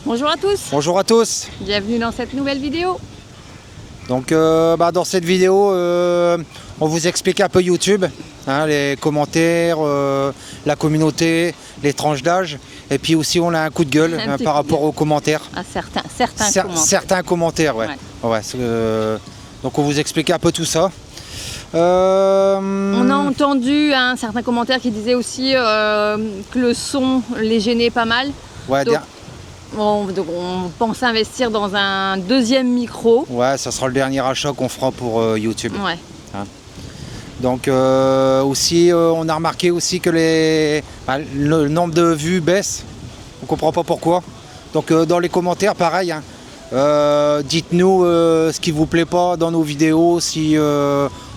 Bonjour à tous, Bonjour à tous. bienvenue dans cette nouvelle vidéo. Donc dans cette vidéo, on vous explique un peu YouTube, hein, les commentaires, la communauté, les tranches d'âge. Et puis aussi on a un coup de gueule par rapport aux commentaires. À certains commentaires. Certains commentaires, ouais. Donc on vous explique un peu tout ça. On a entendu un certain commentaire qui disait aussi que le son les gênait pas mal. Ouais, donc on pense investir dans un deuxième micro. Ouais, ça sera le dernier achat qu'on fera pour YouTube. Ouais. Hein. Donc aussi, on a remarqué aussi que le nombre de vues baisse. On comprend pas pourquoi. Donc dans les commentaires, pareil. Hein. Dites-nous ce qui vous plaît pas dans nos vidéos, si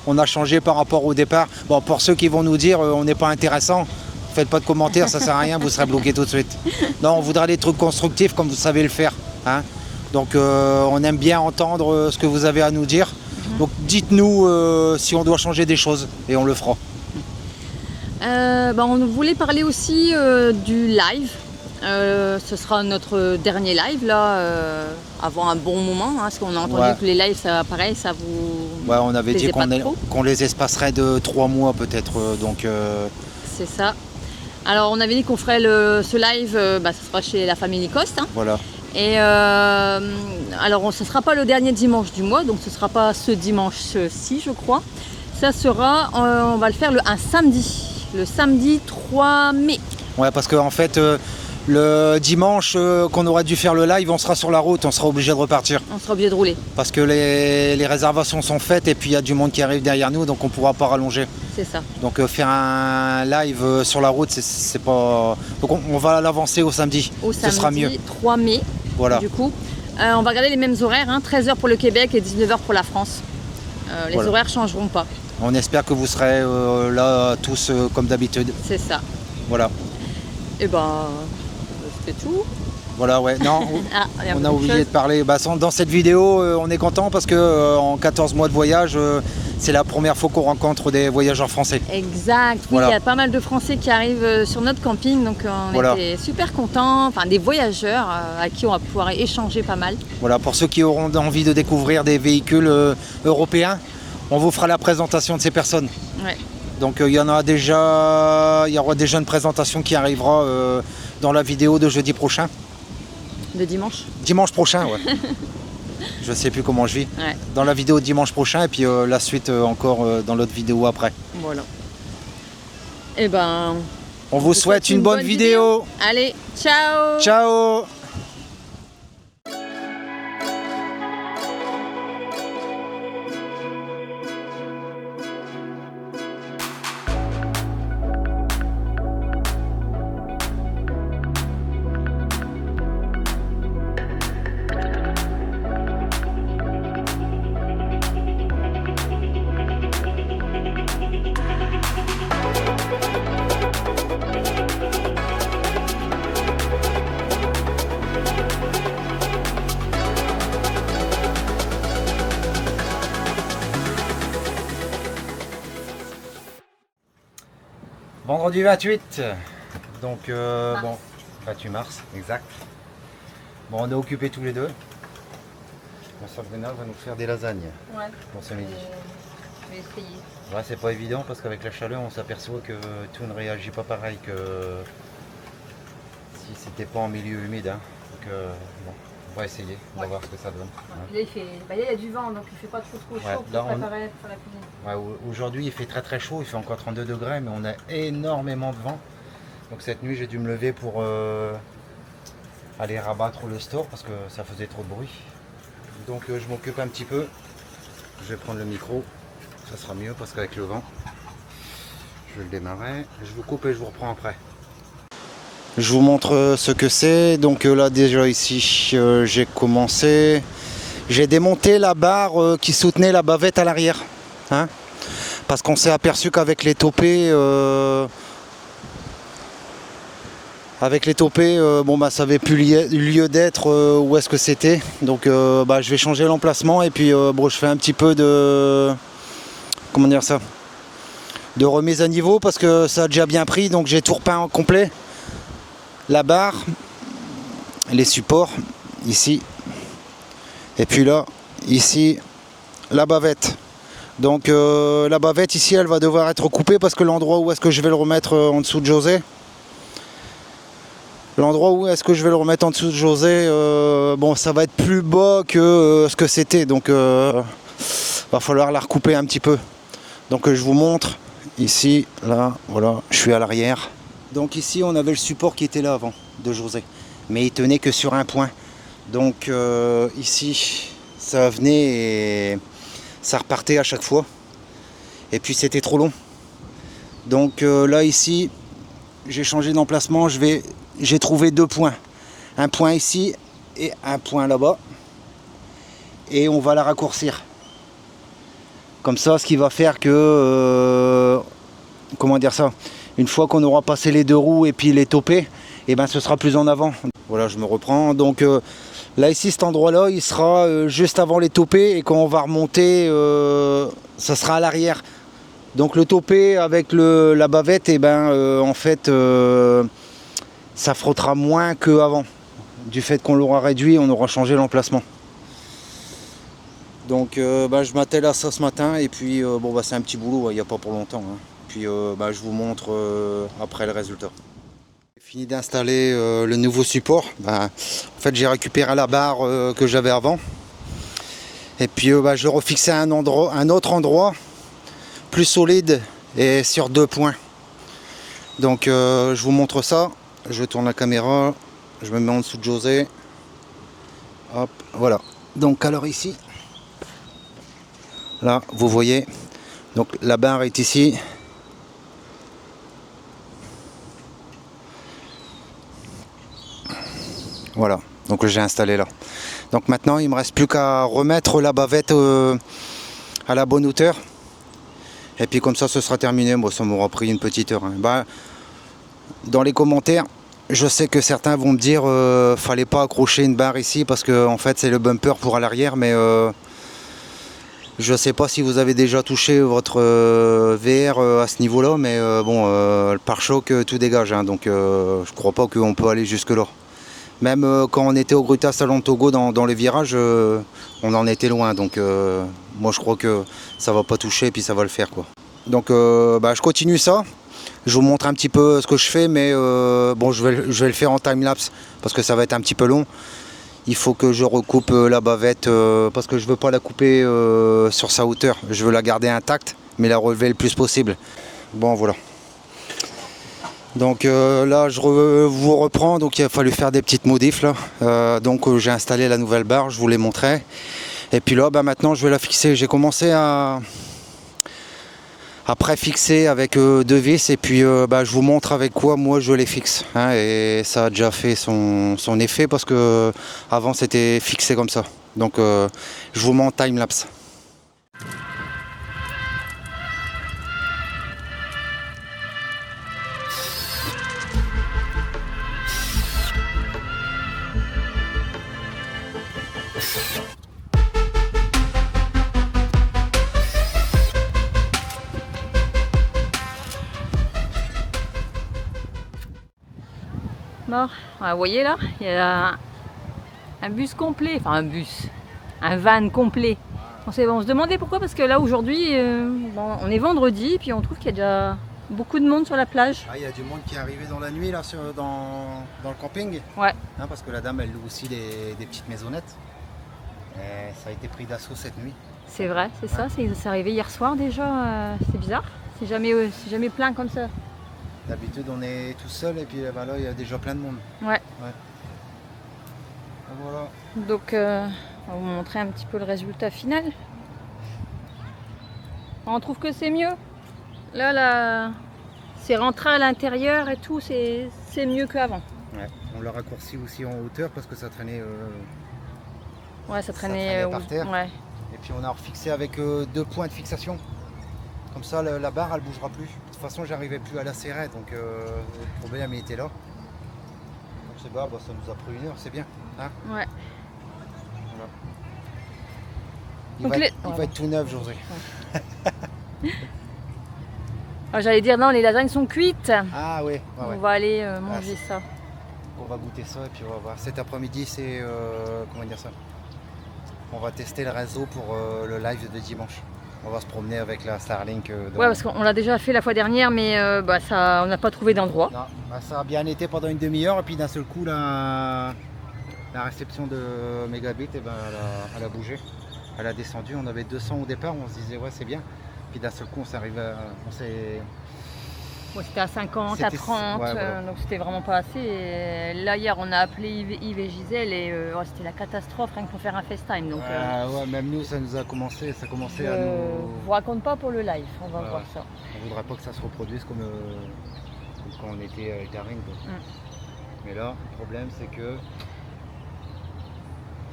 on a changé par rapport au départ. Bon, pour ceux qui vont nous dire on n'est pas intéressant, faites pas de commentaires, ça sert à rien, vous serez bloqué tout de suite. Non, on voudra des trucs constructifs comme vous savez le faire. Hein. Donc on aime bien entendre ce que vous avez à nous dire. Donc dites-nous si on doit changer des choses et on le fera. On voulait parler aussi du live. Ce sera notre dernier live là, avant un bon moment, hein, parce qu'on a entendu que les lives, ça, pareil, ça vous. Ouais, on avait dit qu'on les espacerait de 3 mois peut-être, donc. C'est ça. Alors on avait dit qu'on ferait ce live, ça sera chez la famille Licoste. Hein. Voilà. Et alors ce ne sera pas le dernier dimanche du mois, donc ce ne sera pas ce dimanche-ci je crois. Ça sera, on va le faire un samedi, le samedi 3 mai. Ouais, parce qu'en fait, le dimanche qu'on aurait dû faire le live, on sera sur la route, on sera obligé de repartir. On sera obligé de rouler. Parce que les réservations sont faites et puis il y a du monde qui arrive derrière nous, donc on ne pourra pas rallonger. C'est ça. Donc faire un live sur la route, c'est pas... Donc on va l'avancer au samedi. Ce sera mieux. 3 mai, voilà. Du coup. On va garder les mêmes horaires, hein, 13h pour le Québec et 19h pour la France. Les horaires ne changeront pas. On espère que vous serez là tous comme d'habitude. C'est ça. Voilà. Et c'est tout. Voilà, ouais. Non, on a oublié de parler. Dans cette vidéo, on est content parce que en 14 mois de voyage, c'est la première fois qu'on rencontre des voyageurs français. Exact. Oui, il y a pas mal de Français qui arrivent sur notre camping, donc on était super contents. Enfin, des voyageurs à qui on va pouvoir échanger pas mal. Voilà, pour ceux qui auront envie de découvrir des véhicules européens, on vous fera la présentation de ces personnes. Ouais. Donc il y aura déjà une présentation qui arrivera dans la vidéo de jeudi prochain. De dimanche. Dimanche prochain, ouais. Je sais plus comment je vis. Ouais. Dans la vidéo dimanche prochain et puis la suite encore dans l'autre vidéo après. Voilà. On vous souhaite une bonne vidéo. Allez, ciao. Ciao. Vendredi 28, donc 28 mars, exact. Bon, on est occupés tous les deux. Ma Sabrina va nous faire des lasagnes pour ce midi. Je vais essayer. Ouais, c'est pas évident parce qu'avec la chaleur, on s'aperçoit que tout ne réagit pas pareil que si c'était pas en milieu humide. Hein. Donc, on va essayer, on va voir ce que ça donne. Là, il y a du vent, donc il fait pas trop chaud pour préparer pour la cuisine. Ouais, aujourd'hui, il fait très chaud, il fait encore 32 degrés, mais on a énormément de vent. Donc cette nuit, j'ai dû me lever pour aller rabattre le store parce que ça faisait trop de bruit. Donc je m'occupe un petit peu. Je vais prendre le micro, ça sera mieux parce qu'avec le vent, je vais le démarrer. Je vous coupe et je vous reprends après. Je vous montre ce que c'est. Donc là déjà ici j'ai commencé. J'ai démonté la barre qui soutenait la bavette à l'arrière. Hein, parce qu'on s'est aperçu qu'avec les topés, ça n'avait plus lieu d'être où est-ce que c'était. Donc je vais changer l'emplacement et puis je fais un petit peu de... Comment dire ça ? De remise à niveau parce que ça a déjà bien pris. Donc j'ai tout repeint en complet. La barre. les supports ici. Et puis là, ici, la bavette. Donc la bavette ici, elle va devoir être coupée parce que l'endroit où est-ce que je vais le remettre en dessous de José, bon, ça va être plus bas que ce que c'était. Donc va falloir la recouper un petit peu. Donc je vous montre ici, là, voilà, je suis à l'arrière. Donc ici, on avait le support qui était là avant de José, mais il tenait que sur un point. Donc ici, ça venait et ça repartait à chaque fois. Et puis c'était trop long. Donc là ici, j'ai changé d'emplacement. J'ai trouvé 2 points. Un point ici et un point là-bas. Et on va la raccourcir. Comme ça, ce qui va faire que... comment dire ça? Une fois qu'on aura passé les 2 roues et puis les topés, et ben ce sera plus en avant. Voilà, je me reprends. Donc là ici, cet endroit-là, il sera juste avant les topés. Et quand on va remonter, ça sera à l'arrière. Donc le topé avec la bavette, et ben en fait, ça frottera moins qu'avant. Du fait qu'on l'aura réduit, on aura changé l'emplacement. Donc je m'attelle à ça ce matin et puis bon bah c'est un petit boulot, il n'y a pas pour longtemps. Hein. Puis je vous montre après le résultat. J'ai fini d'installer le nouveau support. En fait j'ai récupéré la barre que j'avais avant. Et puis je le refixais à un autre endroit, plus solide et sur 2 points. Donc je vous montre ça. Je tourne la caméra, je me mets en dessous de José. Hop, voilà. Donc alors ici, là vous voyez, donc la barre est ici. Voilà, donc j'ai installé là. Donc maintenant il me reste plus qu'à remettre la bavette à la bonne hauteur. Et puis comme ça ce sera terminé. Moi ça m'aura pris une petite heure. Hein. Dans les commentaires, je sais que certains vont me dire fallait pas accrocher une barre ici parce que en fait c'est le bumper pour à l'arrière, mais je sais pas si vous avez déjà touché votre VR à ce niveau là, mais bon le pare-choc tout dégage, hein, donc je crois pas qu'on peut aller jusque là. Même quand on était au Gruta Salon de Togo dans les virages, on en était loin, donc moi je crois que ça va pas toucher et puis ça va le faire quoi. Donc je continue ça. Je vous montre un petit peu ce que je fais, mais bon, je vais le faire en time-lapse parce que ça va être un petit peu long. Il faut que je recoupe la bavette parce que je ne veux pas la couper sur sa hauteur. Je veux la garder intacte, mais la relever le plus possible. Bon, voilà. Donc là, je vous reprends. Donc il a fallu faire des petites modifs là. Donc j'ai installé la nouvelle barre, je vous l'ai montré. Et puis là, maintenant, je vais la fixer. J'ai commencé à préfixer avec 2 vis et puis je vous montre avec quoi moi je les fixe, hein, et ça a déjà fait son effet parce que avant c'était fixé comme ça. Donc je vous mets en time lapse. Bon, vous voyez là, il y a un bus complet, enfin un van complet. On se demandait pourquoi, parce que là aujourd'hui, on est vendredi, puis on trouve qu'il y a déjà beaucoup de monde sur la plage. Il y a du monde qui est arrivé dans la nuit là, dans le camping. Ouais. Hein, parce que la dame elle loue aussi des petites maisonnettes. Et ça a été pris d'assaut cette nuit. C'est vrai, c'est ça, c'est arrivé hier soir déjà, c'est bizarre, c'est jamais plein comme ça. D'habitude on est tout seul et puis là il y a déjà plein de monde. Ouais. Voilà. Donc on va vous montrer un petit peu le résultat final. On trouve que c'est mieux. Là, c'est rentré à l'intérieur et tout, c'est mieux qu'avant. Ouais. On l'a raccourci aussi en hauteur parce que ça traînait. Ouais, ça traînait par terre. Ouais. Et puis on a refixé avec 2 points de fixation. Comme ça la barre elle bougera plus. De toute façon j'arrivais plus à la serrer, donc le problème il était là. Donc c'est ça nous a pris 1 heure, c'est bien. Hein, ouais. Voilà. Il va être tout neuf, José. Ouais. J'allais dire non, les lasagnes sont cuites. Ah oui. On va aller manger ça. On va goûter ça et puis on va voir. Cet après-midi, c'est comment dire ça? On va tester le réseau pour le live de dimanche. On va se promener avec la Starlink. Ouais, parce qu'on l'a déjà fait la fois dernière, mais ça, on n'a pas trouvé d'endroit. Non, ça a bien été pendant une demi-heure et puis d'un seul coup, la réception de mégabits, eh ben, elle a bougé. Elle a descendu. On avait 200 au départ. On se disait ouais, c'est bien. Puis d'un seul coup, on s'est arrivé, Ouais, c'était à 50, à 30, ouais, voilà. donc c'était vraiment pas assez. Et là, hier, on a appelé Yves et Gisèle et c'était la catastrophe rien que pour faire un FaceTime. Donc, ouais, même nous, ça nous a commencé, à nous. Je vous raconte pas pour le live, on va voir ça. On voudrait pas que ça se reproduise comme quand on était avec Darine. Mais là, le problème, c'est que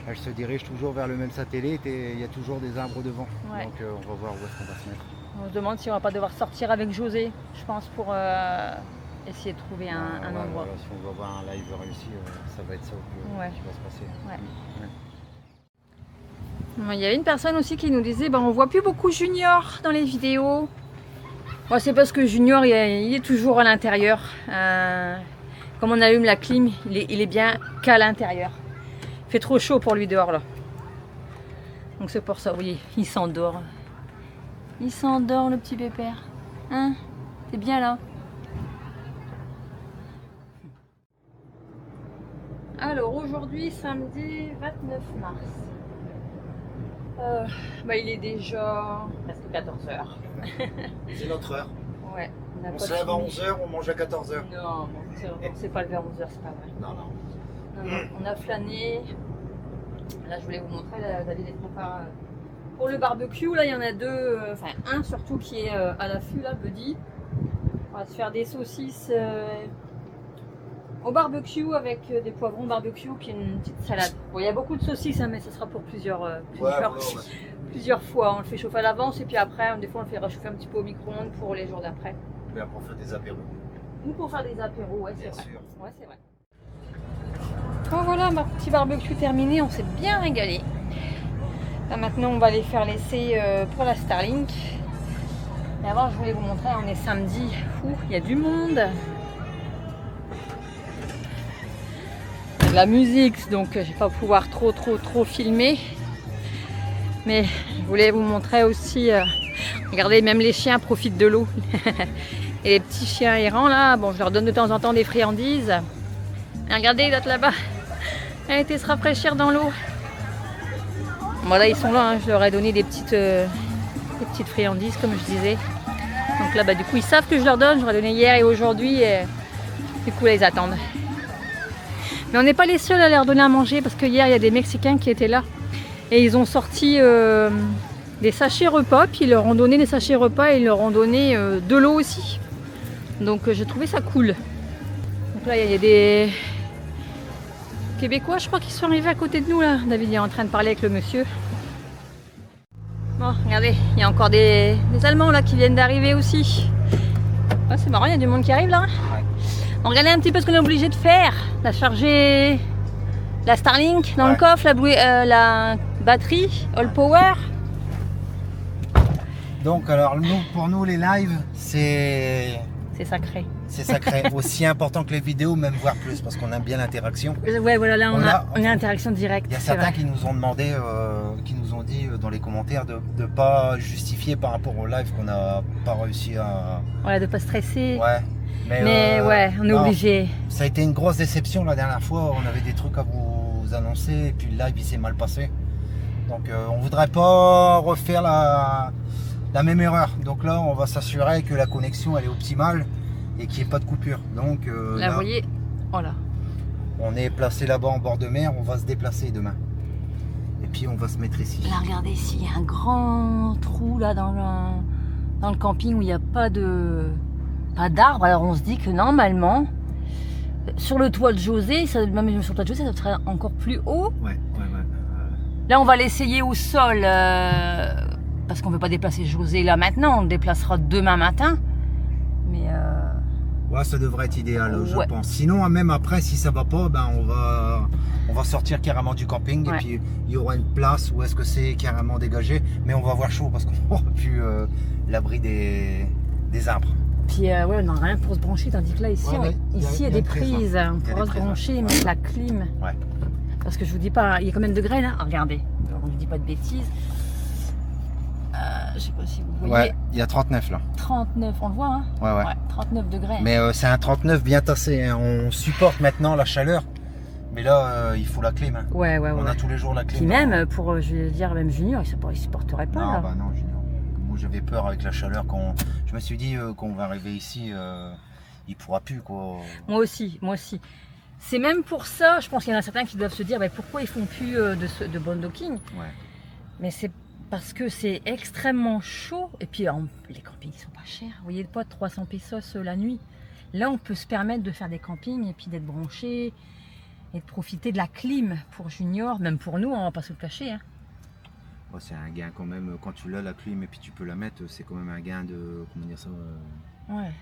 elle se dirige toujours vers le même satellite et il y a toujours des arbres devant. Ouais. Donc on va voir où est-ce qu'on va se mettre. On se demande si on va pas devoir sortir avec José, je pense, pour essayer de trouver un endroit. Si on va voir un live réussi, ça va être ça qui va se passer. Ouais. Il y avait une personne aussi qui nous disait on voit plus beaucoup Junior dans les vidéos. Bon, c'est parce que Junior il est toujours à l'intérieur. Comme on allume la clim, il est bien qu'à l'intérieur. Il fait trop chaud pour lui dehors là. Donc c'est pour ça, oui, il s'endort. Il s'endort le petit pépère. Hein? T'es bien là? Alors aujourd'hui, samedi 29 mars. Il est déjà presque 14h. C'est notre heure. Ouais, On se lève à 11h, on mange à 14h. Non, c'est pas levé à 11h, c'est pas vrai. Non. On a flâné. Là, je voulais vous montrer, David est prépare pour le barbecue. Là, il y en a deux, un surtout qui est à l'affût, là, Buddy. On va se faire des saucisses au barbecue avec des poivrons barbecue puis une petite salade. Bon, il y a beaucoup de saucisses, hein, mais ça sera pour plusieurs fois. On le fait chauffer à l'avance et puis après, des fois, on le fait réchauffer un petit peu au micro-ondes pour les jours d'après. Et après, on fait des apéros. Ou pour faire des apéros, ouais, c'est Bien vrai. sûr. Ouais, c'est vrai. Bon, voilà, ma petit barbecue terminé, on s'est bien régalé. Là, maintenant, on va aller faire l'essai pour la Starlink. Et avant, je voulais vous montrer, on est samedi. Il y a du monde. De la musique, donc je vais pas pouvoir trop filmer. Mais je voulais vous montrer aussi, regardez, même les chiens profitent de l'eau. Et les petits chiens errants là, bon, je leur donne de temps en temps des friandises. Et regardez, l'autre là-bas, elle a été se rafraîchir dans l'eau. Voilà, ils sont là, hein, je leur ai donné des petites friandises comme je disais. Donc là, du coup, ils savent que je leur donne, je leur ai donné hier et aujourd'hui. Et du coup, là, ils attendent. Mais on n'est pas les seuls à leur donner à manger parce que hier, il y a des Mexicains qui étaient là. Et ils ont sorti des sachets repas, puis ils leur ont donné des sachets repas et ils leur ont donné de l'eau aussi. Donc j'ai trouvé ça cool. Donc là, il y a des Québécois, je crois, qui sont arrivés à côté de nous là. David est en train de parler avec le monsieur. Bon, regardez, il y a encore des Allemands là qui viennent d'arriver aussi. Ah, c'est marrant, il y a du monde qui arrive là. Ouais. On regardait un petit peu ce qu'on est obligé de faire. La charger la Starlink dans le coffre, la batterie, All Power. Donc alors pour nous les lives c'est sacré. C'est sacré, aussi important que les vidéos, même voire plus, parce qu'on aime bien l'interaction. Ouais, voilà, là on a une interaction directe. Il y a certains qui nous ont demandé, qui nous ont dit dans les commentaires de ne pas justifier par rapport au live qu'on n'a pas réussi à... Voilà, de pas stresser. Ouais. Mais ouais, on est obligé. Ça a été une grosse déception la dernière fois, on avait des trucs à vous annoncer, et puis le live il s'est mal passé. Donc on voudrait pas refaire la même erreur. Donc là on va s'assurer que la connexion elle est optimale et qu'il n'y ait pas de coupure. Donc là, vous voyez, voilà. On est placé là-bas en bord de mer, on va se déplacer demain. Et puis on va se mettre ici. Là, regardez ici, il y a un grand trou là dans le camping où il n'y a pas d'arbres. Alors on se dit que normalement, sur le toit de José, même sur le toit de José, ça serait encore plus haut. Ouais. Là, on va l'essayer au sol parce qu'on ne veut pas déplacer José là maintenant. On le déplacera demain matin. Mais ouais, ça devrait être idéal, je pense. Sinon, même après, si ça va pas, ben on va sortir carrément du camping et puis il y aura une place où est-ce que c'est carrément dégagé. Mais on va avoir chaud parce qu'on n'aura plus l'abri des arbres. Puis ouais, on n'a rien pour se brancher, tandis que là, ici, Ouais, ici il y a des prises. On Il y a pourra des se prises, brancher, ouais. mettre la clim. Ouais. Parce que je vous dis pas, il y a combien de degrés là? Ah, regardez, je vous dis pas de bêtises. Je sais pas si vous voyez. Ouais, il y a 39 là. 39, on le voit, hein? Ouais, ouais. 39 degrés. Mais c'est un 39 bien tassé, hein. On supporte maintenant la chaleur. Mais là, il faut la clim. Hein. Ouais, On a tous les jours la clim. Puis même, pour, je veux dire, même Junior, il supporterait pas. Non, là. bah non, Junior. Moi, j'avais peur avec la chaleur. Quand je me suis dit qu'on va arriver ici, il pourra plus, quoi. Moi aussi, moi aussi. C'est même pour ça, je pense qu'il y en a certains qui doivent se dire bah, pourquoi ils font plus de boondocking. Ouais. Mais c'est parce que c'est extrêmement chaud. Et puis les campings sont pas chers. Vous voyez pas 300 pesos la nuit. Là, on peut se permettre de faire des campings et puis d'être branché et de profiter de la clim pour Junior, même pour nous, on va pas se le cacher. Hein. Ouais, c'est un gain quand même. Quand tu l'as la clim et puis tu peux la mettre, c'est quand même un gain de comment dire ça. Ouais.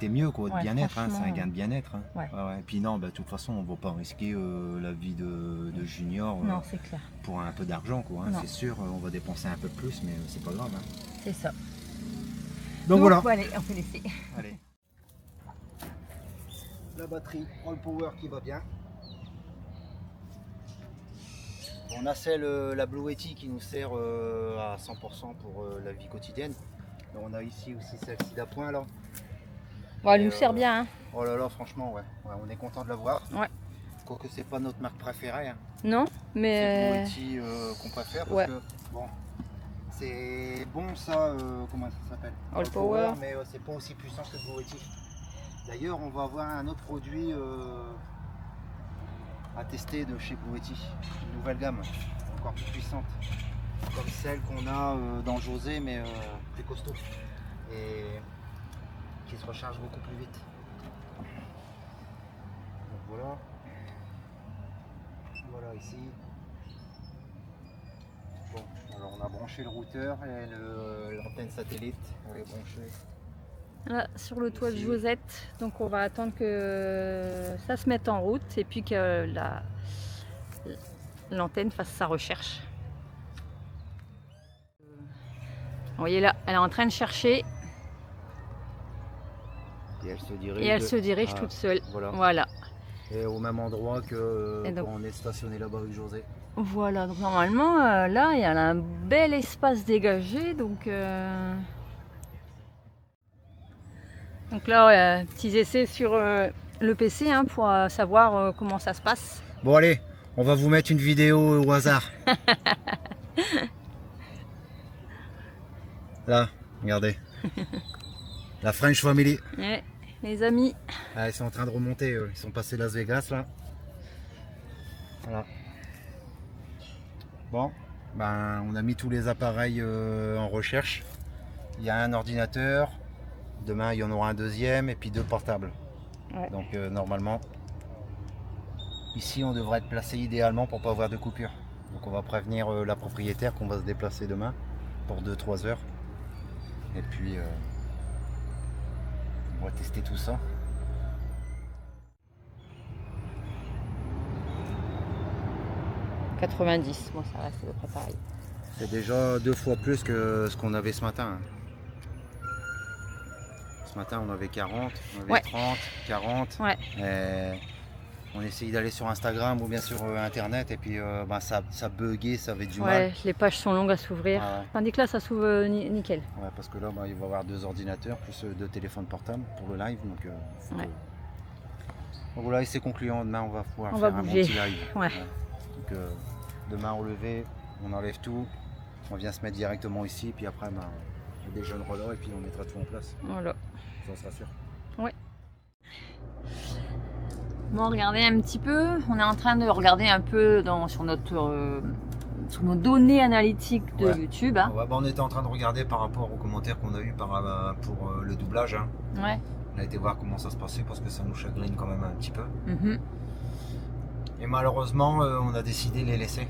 T'es mieux quoi, de Ouais, bien-être, hein, c'est un franchement, gain de bien-être. Hein. Ouais. Et puis non, bah, de toute façon, on va pas risquer la vie de Junior Non, c'est clair. pour un peu d'argent, quoi. Hein. C'est sûr, on va dépenser un peu plus, mais c'est pas grave. Hein. C'est ça. Donc voilà. Allez, on peut laisser. Allez. La batterie All Power qui va bien. On a celle, la Blue Yeti qui nous sert à 100% pour la vie quotidienne. Et on a ici aussi celle-ci d'appoint là. Bon, elle nous sert bien. Hein. Oh là là, franchement, ouais, on est content de l'avoir. Ouais. Quoique c'est pas notre marque préférée. Hein. Non, mais. C'est Blue Yeti qu'on préfère parce ouais. que bon, c'est bon ça, comment ça s'appelle? All Power. Mais c'est pas aussi puissant que Blue Yeti. D'ailleurs, on va avoir un autre produit à tester de chez Blue Yeti, une nouvelle gamme, encore plus puissante, comme celle qu'on a dans José, mais plus costaud et qui se recharge beaucoup plus vite. Donc voilà, voilà ici. Bon, alors on a branché le routeur et l'antenne satellite, elle est branchée. Là, sur le toit de Josette, donc on va attendre que ça se mette en route et puis que l'antenne fasse sa recherche. Vous voyez là, elle est en train de chercher Et elle se dirige toute seule. Voilà. Et au même endroit que donc, quand on est stationné là-bas avec José. Voilà, donc normalement là il y a un bel espace dégagé, donc là, petits essais sur le PC hein, pour savoir comment ça se passe. Bon allez, on va vous mettre une vidéo au hasard. Là, regardez. La French Family. Ouais, les amis. Ah, ils sont en train de remonter, ils sont passés Las Vegas là. Voilà. Bon, ben on a mis tous les appareils en recherche. Il y a un ordinateur. Demain, il y en aura un deuxième et puis 2 portables. Ouais. Donc normalement, ici, on devrait être placé idéalement pour pas avoir de coupure. Donc on va prévenir la propriétaire qu'on va se déplacer demain pour 2-3 heures. Et puis, on va tester tout ça. « 90, moi ça reste à peu près pareil. » C'est déjà 2 fois plus que ce qu'on avait ce matin. Ce matin on avait 40, on avait 30, 40. Ouais. Et on essayait d'aller sur Instagram ou bien sur internet et puis ben, ça buguait, ça avait du mal. Ouais, les pages sont longues à s'ouvrir. Ah ouais. Tandis que là ça s'ouvre nickel. Ouais, parce que là ben, il va y avoir 2 ordinateurs plus 2 téléphones portables pour le live. Donc, donc voilà, et c'est concluant. Demain on va pouvoir faire un bon petit live. Ouais. Donc demain au lever, on enlève tout, on vient se mettre directement ici, puis après ben, on déjeunera là et puis on mettra tout en place. Voilà. Ça sera sûr. Ouais. Bon, regardez un petit peu. On est en train de regarder un peu sur nos données analytiques de YouTube. Hein. Ouais, bah, on était en train de regarder par rapport aux commentaires qu'on a eu pour le doublage. Hein. Ouais. On a été voir comment ça se passait parce que ça nous chagrine quand même un petit peu. Et malheureusement, on a décidé de les laisser.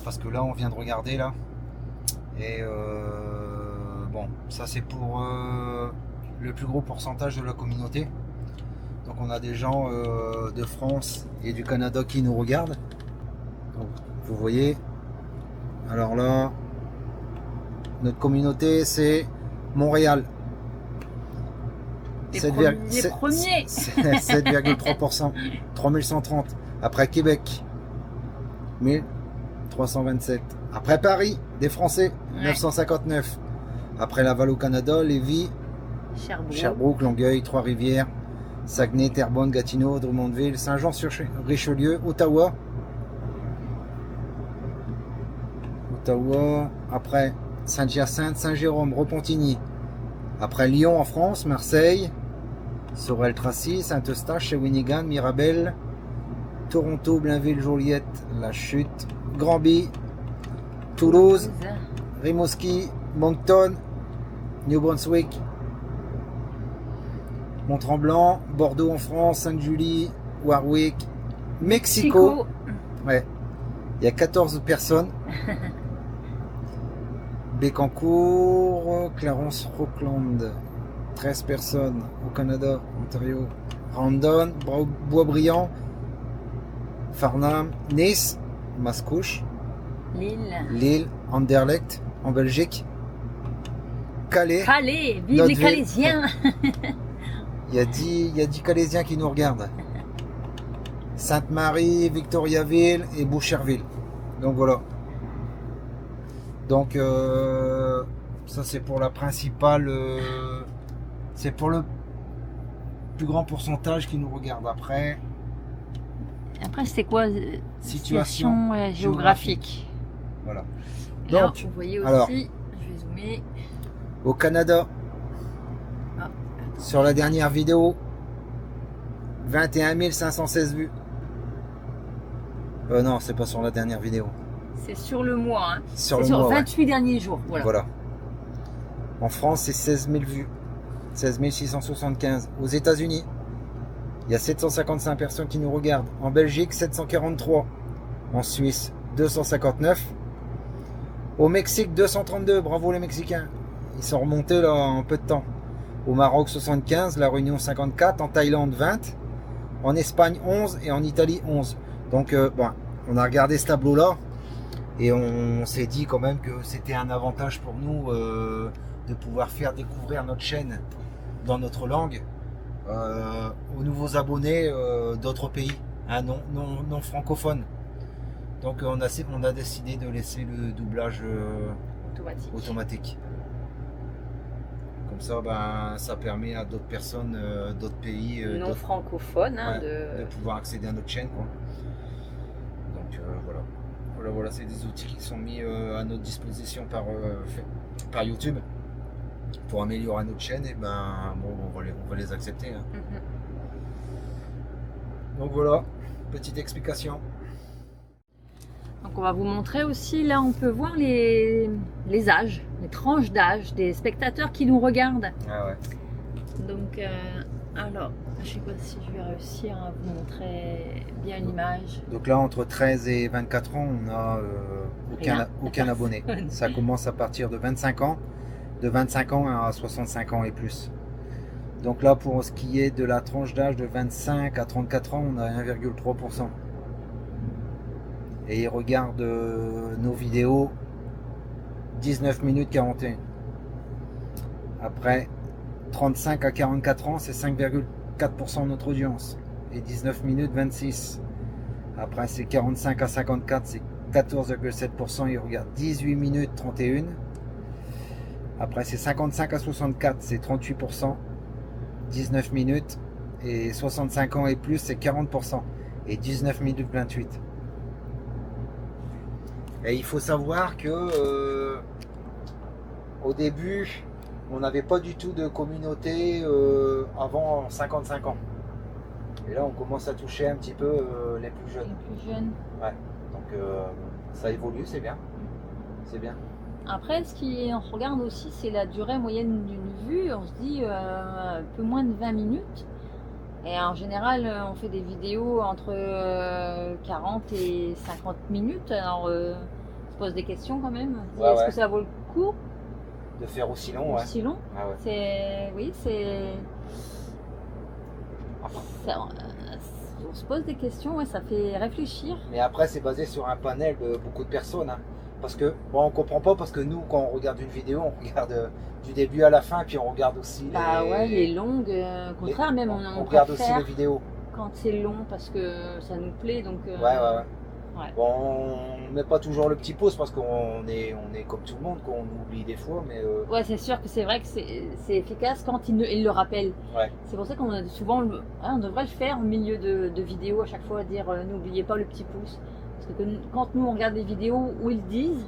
Parce que là, on vient de regarder là. Et bon, ça c'est pour le plus gros pourcentage de la communauté. Donc on a des gens de France et du Canada qui nous regardent. Donc, vous voyez. Alors là, notre communauté c'est Montréal, Les premiers. 7,3%. 3130. Après Québec, 1327. Après Paris, des Français, 959. Après Laval au Canada, Lévis, Sherbrooke, Longueuil, Trois-Rivières, Saguenay, Terrebonne, Gatineau, Drummondville, Saint-Jean-sur-Richelieu, Ottawa. Après Saint-Hyacinthe, Saint-Jérôme, Repentigny. Après Lyon en France, Marseille, Sorel-Tracy, Saint-Eustache, Shawinigan, Mirabel, Toronto, Blainville, Joliette, La Chute, Granby, Toulouse, Rimouski, Moncton, New Brunswick, Mont-Tremblant, Bordeaux en France, Sainte-Julie, Warwick, Mexico. Ouais, il y a 14 personnes. Bécancour, Clarence, Rockland, 13 personnes au Canada, Ontario, Randon, Boisbriand, Farnham, Nice, Mascouche, Lille, Anderlecht en Belgique, Calais. Calais, vive les Calaisiens. Il y a 10 Calaisiens qui nous regardent. Sainte-Marie, Victoriaville et Boucherville. Donc voilà. Donc ça c'est pour la principale, c'est pour le plus grand pourcentage qui nous regarde. Après c'est quoi? Situation géographique. Voilà. Là, donc vous voyez aussi, alors, je vais zoomer. Au Canada, sur la dernière vidéo, 21 516 vues. Non, c'est pas sur la dernière vidéo. C'est sur le mois, hein. Sur 28 derniers jours. Voilà. En France, c'est 16 000 vues. 16 675. Aux États-Unis, il y a 755 personnes qui nous regardent. En Belgique, 743. En Suisse, 259. Au Mexique, 232. Bravo les Mexicains. Ils sont remontés là en peu de temps. Au Maroc, 75. La Réunion, 54. En Thaïlande, 20. En Espagne, 11. Et en Italie, 11. Donc, bon, on a regardé ce tableau-là. Et on s'est dit quand même que c'était un avantage pour nous de pouvoir faire découvrir notre chaîne dans notre langue aux nouveaux abonnés d'autres pays, hein, non francophones. Donc on a décidé de laisser le doublage automatique. Comme ça, ben, ça permet à d'autres personnes, d'autres pays non francophones hein, de pouvoir accéder à notre chaîne, quoi. Donc voilà. Voilà, c'est des outils qui sont mis à notre disposition par YouTube pour améliorer notre chaîne. Et ben bon, on va les accepter. Hein. Donc voilà, petite explication. Donc on va vous montrer aussi, là on peut voir les âges, les tranches d'âge des spectateurs qui nous regardent. Ah ouais. Donc alors, je sais pas si je vais réussir à vous montrer bien l'image. Donc là, entre 13 et 24 ans, on n'a aucun abonné. Ça commence à partir de 25 ans, de 25 ans à 65 ans et plus. Donc là, pour ce qui est de la tranche d'âge de 25 à 34 ans, on a 1,3%. Et ils regardent nos vidéos 19 minutes 41. Après, 35 à 44 ans, c'est 5,4% de notre audience. Et 19 minutes 26. Après, c'est 45 à 54, c'est 14,7%. Ils regardent 18 minutes 31. Après, c'est 55 à 64, c'est 38%. 19 minutes. Et 65 ans et plus, c'est 40%. Et 19 minutes 28. Et il faut savoir que au début, on n'avait pas du tout de communauté avant 55 ans. Et là, on commence à toucher un petit peu les plus jeunes. Les plus jeunes. Ouais. Donc ça évolue, c'est bien. C'est bien. Après, ce qu'on regarde aussi, c'est la durée moyenne d'une vue. On se dit un peu moins de 20 minutes. Et en général, on fait des vidéos entre 40 et 50 minutes. Alors, on se pose des questions quand même. Ouais, est-ce que ça vaut le coup de faire aussi long? Aussi long. Ah ouais. On se pose des questions, ouais, ça fait réfléchir. Mais après, c'est basé sur un panel de beaucoup de personnes. Hein. Parce que, bon, on comprend pas parce que nous, quand on regarde une vidéo, on regarde du début à la fin, puis on regarde aussi Bah ouais, les longues, au contraire, même on regarde aussi préfère les vidéos. quand c'est long parce que ça nous plaît. Donc, Ouais. ouais. Bon, on met pas toujours le petit pouce parce qu'on est comme tout le monde, qu'on oublie des fois, mais Ouais, c'est sûr que c'est vrai que c'est efficace quand il le rappelle. ouais. C'est pour ça qu'on a souvent, on devrait le faire au milieu de vidéos à chaque fois, dire n'oubliez pas le petit pouce. Parce que quand nous on regarde des vidéos où ils disent,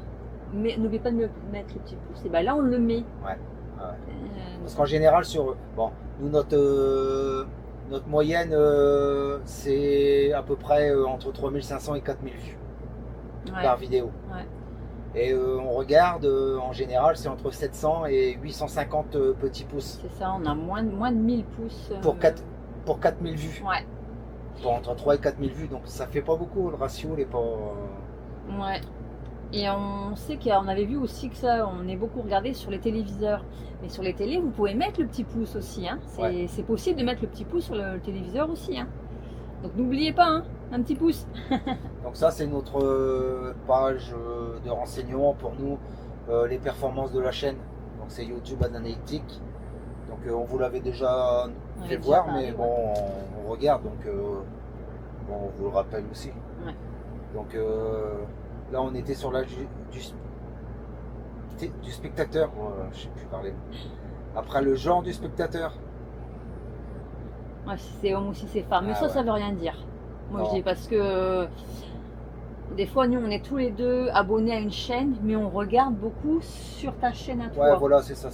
mais n'oubliez pas de mettre le petit pouce, et ben là on le met. Ouais. Parce qu'en général, bon, nous notre moyenne, c'est à peu près entre 3500 et 4000 vues par vidéo. Ouais. Et on regarde, en général, c'est entre 700 et 850 petits pouces. C'est ça, on a moins de 1000 pouces. Pour 4000 vues. Ouais. Pour entre 3 et 4000 vues, donc ça fait pas beaucoup, le ratio n'est pas... Ouais. Et on sait qu'on avait vu aussi que ça, on est beaucoup regardé sur les téléviseurs. Mais sur les télés, vous pouvez mettre le petit pouce aussi. Hein. C'est possible de mettre le petit pouce sur le téléviseur aussi. Hein. Donc n'oubliez pas, hein, un petit pouce. Donc ça, c'est notre page de renseignement pour nous, les performances de la chaîne. Donc c'est YouTube Analytics. Donc on vous l'avait déjà fait voir, mais bon, on regarde. Donc bon, on vous le rappelle aussi. Ouais. Donc là, on était sur l'âge du spectateur. Je sais plus parler. Après, le genre du spectateur. Ouais, si c'est homme ou si c'est femme. Mais ça veut rien dire. Moi, je dis parce que des fois, nous, on est tous les deux abonnés à une chaîne, mais on regarde beaucoup sur ta chaîne à toi. Ouais, voilà, c'est ça.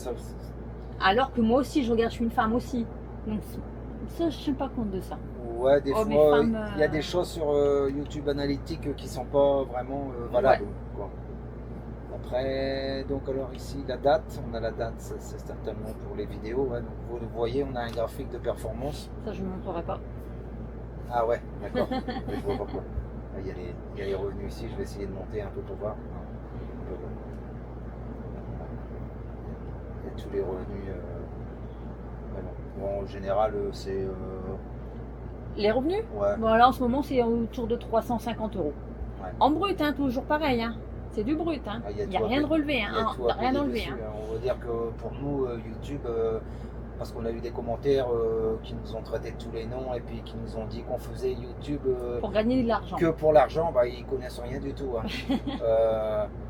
Alors que moi aussi, je regarde, je suis une femme aussi. Donc, ça, je ne tiens pas compte de ça. Ouais, des fois, il y a des choses sur YouTube Analytics qui sont pas vraiment valables. Quoi. Après, donc alors ici, la date, on a la date, c'est certainement pour les vidéos. Ouais, donc vous le voyez, on a un graphique de performance. Ça, je ne montrerai pas. Ah ouais, d'accord. Je vois pas quoi. Il y a les revenus ici, je vais essayer de monter un peu pour voir. Il y a tous les revenus. Bon, en général, c'est... Les revenus? Ouais. Bon, là, en ce moment, c'est autour de 350 €. Ouais. En brut, hein, toujours pareil. Hein. C'est du brut. Hein. Il n'y a rien de relevé. Hein. Il n'y a rien d'enlevé. Hein. On va dire que pour nous, YouTube, parce qu'on a eu des commentaires qui nous ont traité de tous les noms et puis qui nous ont dit qu'on faisait YouTube pour gagner de l'argent. Que pour l'argent, bah, ils connaissent rien du tout. Hein.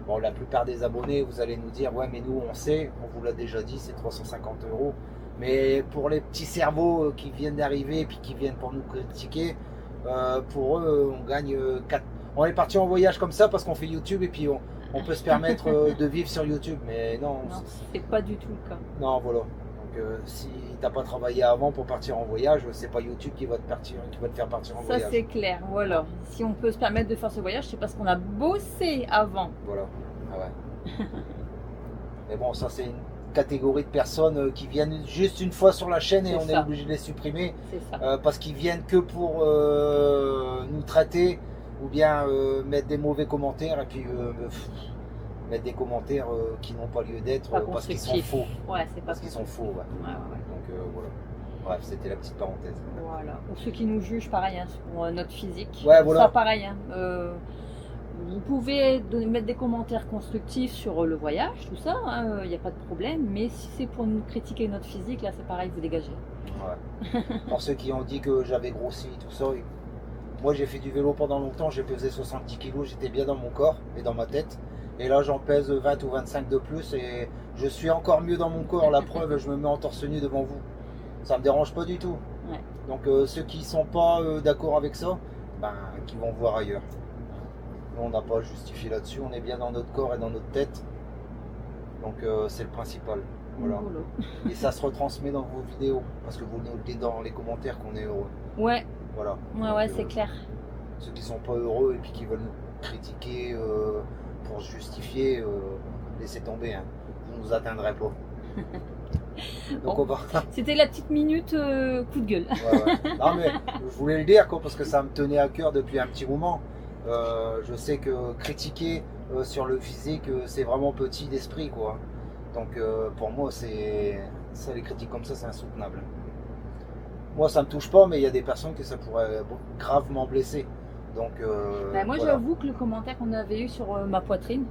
Bon, la plupart des abonnés, vous allez nous dire, ouais, mais nous, on sait, on vous l'a déjà dit, c'est 350 €. Mais pour les petits cerveaux qui viennent d'arriver et puis qui viennent pour nous critiquer, pour eux, on gagne 4. On est parti en voyage comme ça parce qu'on fait YouTube et puis on peut se permettre de vivre sur YouTube. Mais non, c'est pas du tout le cas. Non, voilà. Donc si t'as pas travaillé avant pour partir en voyage, c'est pas YouTube qui va te faire partir en voyage. Ça c'est clair, voilà. Si on peut se permettre de faire ce voyage, c'est parce qu'on a bossé avant. Voilà. Ah ouais. Mais bon, ça c'est une catégorie de personnes qui viennent juste une fois sur la chaîne et on est obligé de les supprimer parce qu'ils viennent que pour nous traiter ou bien mettre des mauvais commentaires et puis mettre des commentaires qui n'ont pas lieu d'être parce qu'ils sont faux. Ouais, c'est parce qu'ils sont faux. Ouais. Donc voilà. Bref, c'était la petite parenthèse. Voilà. Pour ceux qui nous jugent, pareil, hein, sur notre physique. Ouais, voilà. Ça, pareil. Hein, vous pouvez mettre des commentaires constructifs sur le voyage, tout ça, il n'y a pas de problème. Mais si c'est pour nous critiquer notre physique, là c'est pareil, vous dégagez. Ouais. Pour ceux qui ont dit que j'avais grossi, tout ça, moi j'ai fait du vélo pendant longtemps, j'ai pesé 70 kg, j'étais bien dans mon corps et dans ma tête. Et là j'en pèse 20 ou 25 de plus et je suis encore mieux dans mon corps. La preuve, je me mets en torse nu devant vous. Ça me dérange pas du tout. Ouais. Donc ceux qui sont pas d'accord avec ça, ben, qui vont voir ailleurs. Nous, on n'a pas à justifier là-dessus, on est bien dans notre corps et dans notre tête. Donc c'est le principal. Voilà. Et ça se retransmet dans vos vidéos, parce que vous nous le dites dans les commentaires qu'on est heureux. Ouais. Voilà. Ouais, c'est clair. Ceux qui sont pas heureux et puis qui veulent nous critiquer pour se justifier, laissez tomber. Hein. Vous nous atteindrez pas. Donc bon, c'était la petite minute coup de gueule. Ouais. Non mais je voulais le dire parce que ça me tenait à cœur depuis un petit moment. Je sais que critiquer sur le physique, c'est vraiment petit d'esprit, quoi. Donc pour moi, ça, les critiques comme ça, c'est insoutenable. Moi, ça me touche pas, mais il y a des personnes que ça pourrait gravement blesser. Donc, Moi voilà. j'avoue que le commentaire qu'on avait eu sur ma poitrine,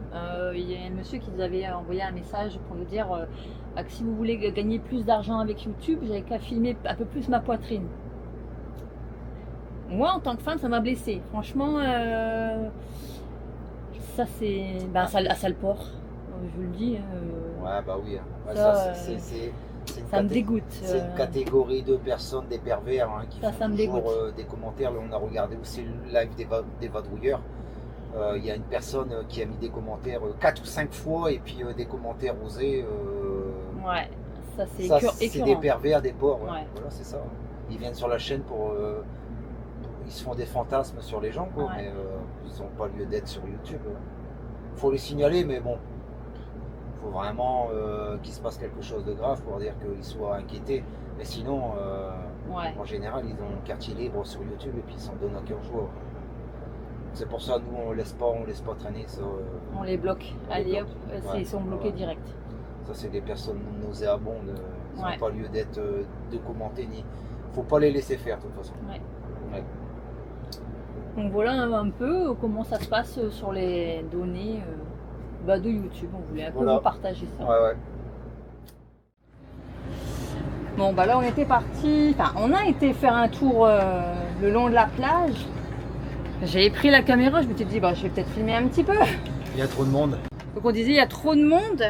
il y a un monsieur qui nous avait envoyé un message pour nous dire que si vous voulez gagner plus d'argent avec YouTube, j'avais qu'à filmer un peu plus ma poitrine. Moi en tant que femme ça m'a blessée. Franchement ça c'est ça le porc, je vous le dis. Ouais, bah oui. Ouais, Ça, c'est une ça me dégoûte. C'est une catégorie de personnes, des pervers, hein, qui Ça font me toujours dégoûte. des commentaires. Là, on a regardé aussi le live des vadrouilleurs. Il y a une personne qui a mis des commentaires 4 ou 5 fois et puis des commentaires osés. Ouais, ça c'est C'est écœurant. des pervers, des porcs. Ouais. Ouais. Voilà, c'est ça. Ils viennent sur la chaîne ils se font des fantasmes sur les gens, quoi, Ouais. mais ils n'ont pas lieu d'être sur YouTube. Faut les signaler, mais bon, faut vraiment qu'il se passe quelque chose de grave pour dire qu'ils soient inquiétés. Mais sinon, Ouais. en général, ils ont un quartier libre sur YouTube et puis ils s'en donnent à cœur joie. C'est pour ça, nous, on laisse pas traîner ça. On les bloque. On les Allez hop, bloque. ils Ouais. sont bloqués Ouais. direct. Ça, c'est des personnes nauséabondes. Ils n'ont Ouais. pas lieu d'être, de commenter ni. Faut pas les laisser faire de toute façon. Ouais. Ouais. Donc voilà un peu comment ça se passe sur les données de YouTube. On voulait un peu Voilà. vous partager ça. Ouais. Bon bah là on était parti, enfin on a été faire un tour le long de la plage. J'ai pris la caméra, je me suis dit bah je vais peut-être filmer un petit peu. Il y a trop de monde. Donc on disait il y a trop de monde.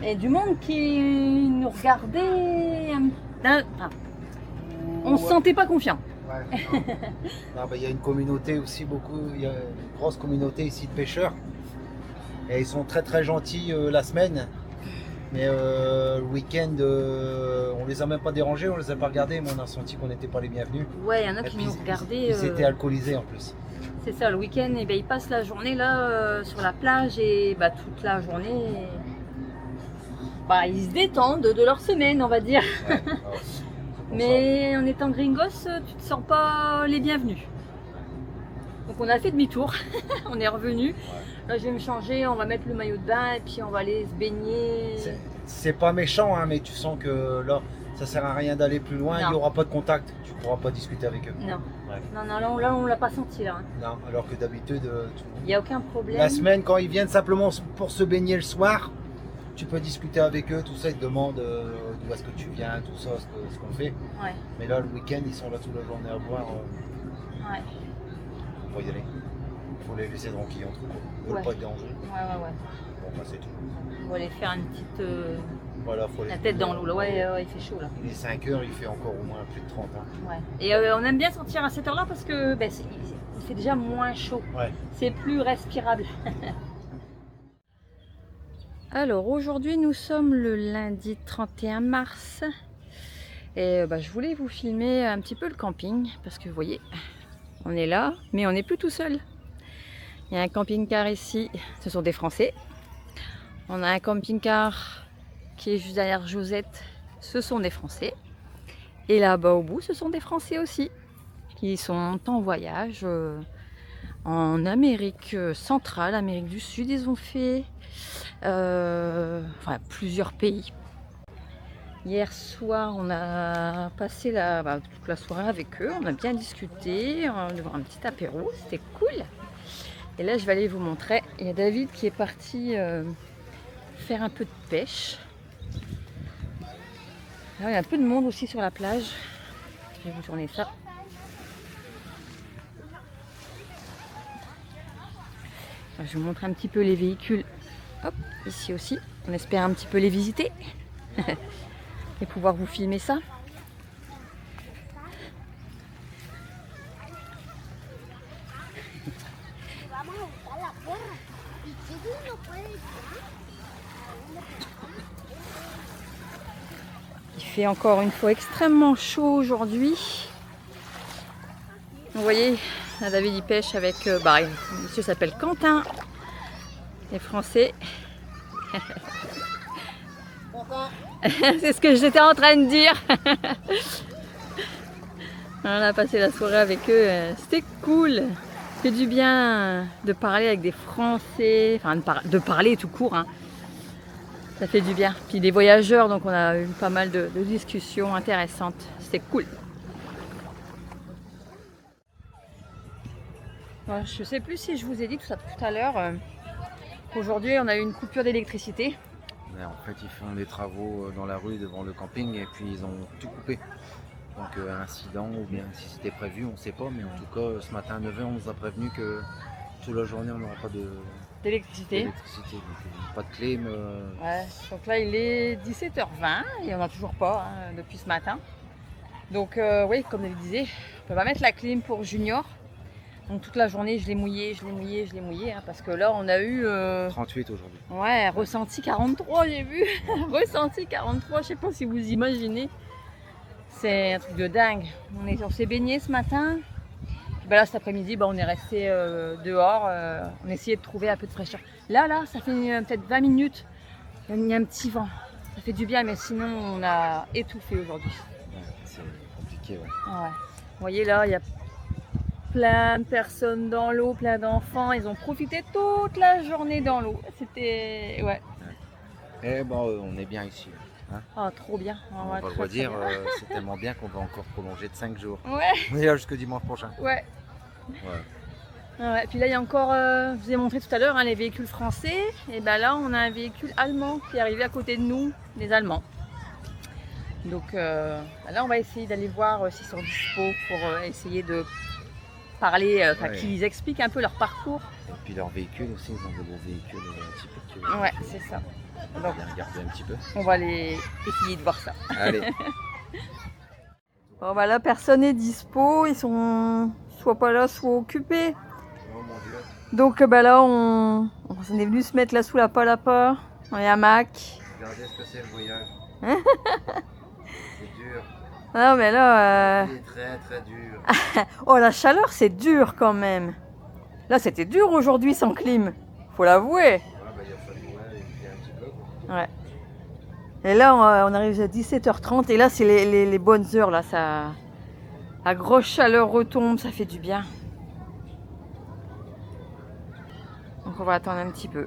Et du monde qui nous regardait. Enfin, on se sentait pas confiant. Ouais, non, bah, il y a une communauté aussi, il y a une grosse communauté ici de pêcheurs. Et ils sont très très gentils la semaine. Mais le week-end, on les a même pas dérangés, on les a pas regardés, mais on a senti qu'on n'était pas les bienvenus. Ouais, il y en a Et qui puis, nous regardaient. Ils étaient alcoolisés en plus. C'est ça, le week-end, et ils passent la journée là sur la plage et toute la journée, ils se détendent de leur semaine, on va dire. Ouais, c'est pour Mais en étant gringos, tu te sens pas les bienvenus. Donc on a fait demi-tour, on est revenu. Là je vais me changer, on va mettre le maillot de bain et puis on va aller se baigner. C'est pas méchant, hein, mais tu sens que là, ça sert à rien d'aller plus loin, Non. il n'y aura pas de contact, tu pourras pas discuter avec eux. Non, Ouais. non, là on l'a pas senti là. Non, alors que d'habitude, Il n'y a aucun problème. la semaine, quand ils viennent simplement pour se baigner le soir, tu peux discuter avec eux, tout ça, ils te demandent d'où est-ce que tu viens, tout ça, ce qu'on fait. Ouais, Mais là, le week-end, ils sont là toute la journée à boire, ouais, faut pas y aller. Il faut les laisser tranquilles entre eux. Ils veulent Ouais. pas te déranger. ouais. Bon, bah, c'est tout. On va aller faire une petite. Voilà, faut La tête dans l'eau là, ouais, il fait chaud là. Il est 5 heures, il fait encore au moins plus de 30 ans. Ouais. Et on aime bien sortir à cette heure-là parce que il fait déjà moins chaud. Ouais. C'est plus respirable. Alors aujourd'hui nous sommes le lundi 31 mars et je voulais vous filmer un petit peu le camping parce que vous voyez on est là mais on n'est plus tout seul. Il y a un camping-car ici, ce sont des Français. On a un camping-car qui est juste derrière Josette, ce sont des Français. Et là-bas au bout ce sont des Français aussi qui sont en voyage en Amérique centrale, Amérique du Sud. Ils ont fait plusieurs pays. Hier soir, on a passé toute la soirée avec eux. On a bien discuté, on a voir un petit apéro, c'était cool. Et là, je vais aller vous montrer. Il y a David qui est parti faire un peu de pêche. Là, il y a un peu de monde aussi sur la plage. Je vais vous tourner ça. Je vous montre un petit peu les véhicules. Hop, ici aussi. On espère un petit peu les visiter et pouvoir vous filmer ça. Il fait encore une fois extrêmement chaud aujourd'hui. Vous voyez, là, David il pêche avec, le monsieur s'appelle Quentin, les Français. C'est ce que j'étais en train de dire. On a passé la soirée avec eux, c'était cool. Ça fait du bien de parler avec des Français, enfin de parler tout court. Hein. Ça fait du bien. Puis des voyageurs, donc on a eu pas mal de discussions intéressantes. C'était cool. Ouais, je sais plus si je vous ai dit tout à l'heure. Aujourd'hui, on a eu une coupure d'électricité. Ouais, en fait, ils font des travaux dans la rue devant le camping et puis ils ont tout coupé. Donc incident ou bien si c'était prévu, on ne sait pas. Mais en tout cas, ce matin à 9h, on nous a prévenu que toute la journée, on n'aura pas D'électricité. donc, pas de clim. Ouais, donc là, il est 17h20 et on n'a toujours pas depuis ce matin. Donc oui, comme je le disais, on ne peut pas mettre la clim pour Junior. Donc toute la journée, je l'ai mouillé, parce que là, on a eu... 38 aujourd'hui. Ouais, ressenti 43, j'ai vu. Ressenti 43, je sais pas si vous imaginez. C'est un truc de dingue. On s'est baigné ce matin. Puis là, cet après-midi, on est resté dehors. On essayait de trouver un peu de fraîcheur. Là, ça fait peut-être 20 minutes. Il y a un petit vent. Ça fait du bien, mais sinon, on a étouffé aujourd'hui. Ouais, c'est compliqué, ouais. Ouais. Vous voyez là, il y a plein de personnes dans l'eau, plein d'enfants. Ils ont profité toute la journée dans l'eau. C'était... Ouais. Et bon, on est bien ici. Hein, oh, trop bien. on va le redire, c'est tellement bien qu'on va encore prolonger de 5 jours. Ouais. On est là jusqu'au dimanche prochain. Ouais. Ouais. Ouais. Puis là, il y a encore, je vous ai montré tout à l'heure, les véhicules français. Et ben là, on a un véhicule allemand qui est arrivé à côté de nous, les Allemands. Donc là, on va essayer d'aller voir s'ils sont dispo pour essayer de parler, Ouais. qu'ils expliquent un peu leur parcours. Et puis leurs véhicules aussi, ils ont de beaux véhicules un petit peu. Ouais, c'est ça. On Donc, va bien regarder un petit peu. on va aller essayer de voir ça. Allez. Bon, bah là, personne n'est dispo. Ils sont soit pas là, soit occupés. Oh mon Dieu. Donc là, on est venu se mettre là sous la palapa, dans les hamacs. Regardez ce que c'est le voyage. C'est dur. Ah, mais là... Il est très très dur. Oh, la chaleur, c'est dur quand même. Là, c'était dur aujourd'hui sans clim. Faut l'avouer. Ouais, il a fallu éviter un petit peu. Quoi. Ouais. Et là, on arrive à 17h30. Et là, c'est les bonnes heures. Là, ça... La grosse chaleur retombe. Ça fait du bien. Donc, on va attendre un petit peu.